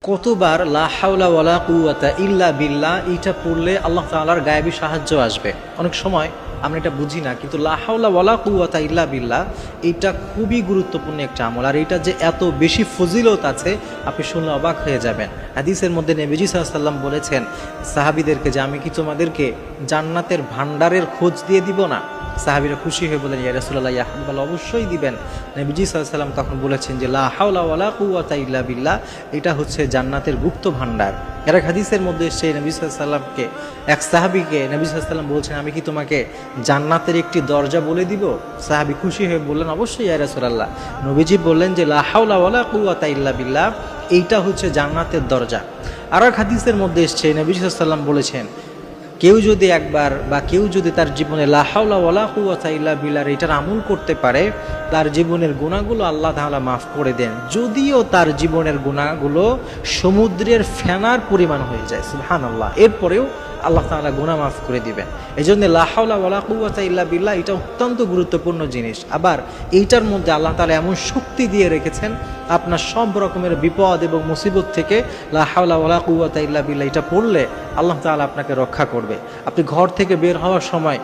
কতবার লা হাওলা ওয়ালা কুওয়াতা ইল্লা বিল্লাহ এইটা পড়লে আল্লাহ তাআলার গায়েবী সাহায্য আসবে। অনেক সময় আমরা এটা বুঝি না, কিন্তু লা হাওলা ওয়ালা কুওয়াতা ইল্লা বিল্লাহ এটা খুবই গুরুত্বপূর্ণ একটা আমল। আর এটা যে এত বেশি ফজিলত আছে আপনি শুনলে অবাক হয়ে যাবেন। হাদিসের মধ্যে নবীজি সাল্লাল্লাহু আলাইহি ওয়াসাল্লাম বলেছেন সাহাবীদেরকে যে আমি কি তোমাদেরকে জান্নাতের ভান্ডারের খোঁজ দিয়ে দিব না? সাহাবীরা খুশি হয়ে বলেন ইয়া রাসূলুল্লাহ ইয়া হাবিবাল্লাহ, অবশ্যই দিবেন। নবীজি সাল্লাল্লাহু আলাইহি ওয়াসাল্লাম তখন বলেছেন যে লা হাওলা ওয়ালা কুওয়াতা ইল্লা বিল্লাহ এটা হচ্ছে জান্নাতের গুপ্ত ভান্ডার। এর হাদিসের মধ্যে সেই নবী সাল্লাল্লাহু আলাইহি ওয়াসাল্লামকে এক সাহাবীকে নবী সাল্লাল্লাহু আলাইহি ওয়াসাল্লাম বলছেন আমি কি তোমাকে জান্নাতের একটি দরজা বলে দিব? সাহাবী খুশি হয়ে বললেন অবশ্যই ইয়া রাসূলুল্লাহ। নবীজি বললেন যে লা হাওলা ওয়ালা কুওয়াতা ইল্লা বিল্লাহ এইটা হচ্ছে জান্নাতের দরজা। আর এক হাদিসের মধ্যে এসেছে নবী সাল্লাল্লাহু আলাইহি ওয়াসাল্লাম বলেছেন কেউ যদি একবার বা কেউ যদি তার জীবনে লা হাওলা ওয়ালা কুওয়াতা ইল্লা বিল্লাহ এটার আমল করতে পারে তার জীবনের গুনাহগুলো আল্লাহ তাআলা মাফ করে দেন, যদিও তার জীবনের গুনাহগুলো সমুদ্রের ফেনার পরিমাণ হয়ে যায়। সুবহানাল্লাহ, এরপরেও আল্লাহ তাআলা গুনাহ মাফ করে দিবেন। এই জন্য লা হাওলা ওয়ালা কুওয়াতা ইল্লা বিল্লাহ এটা অত্যন্ত গুরুত্বপূর্ণ জিনিস। আবার এইটার মধ্যে আল্লাহ তাআলা এমন শক্তি দিয়ে রেখেছেন আপনার সব রকমের বিপদ এবং মুসিবত থেকে লা হাওলা ওয়ালা কুওয়াতা ইল্লা বিল্লাহ এটা পড়লে আল্লাহ তাআলা আপনাকে রক্ষা করবে। আপনি ঘর থেকে বের হওয়ার সময়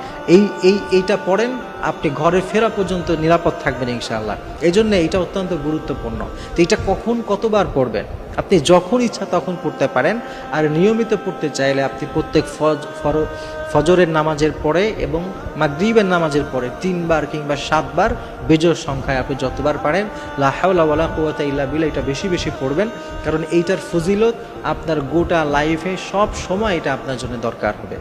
এইটা পড়েন, আপনি ঘরে ফেরা পর্যন্ত নিরাপদ থাকবেন ইনশাআল্লাহ। এই জন্য এটা অত্যন্ত গুরুত্বপূর্ণ। তো এটা কখন কতবার পড়বেন? আপনি যখন ইচ্ছা তখন পড়তে পারেন। আর নিয়মিত পড়তে চাইলে আপনি প্রত্যেক ফজরের নামাজের পরে এবং মাগরিবের নামাজের পরে 3 বার কিংবা 7 বার বেজোড় সংখ্যায় আপনি যতবার পারেন লা হাওলা ওয়ালা কুওয়াতা ইল্লা বিল্লাহ এটা বেশি বেশি পড়বেন, কারণ এইটার ফজিলত আপনার গোটা লাইফে সব সময় এটা আপনার জন্য দরকার হবে।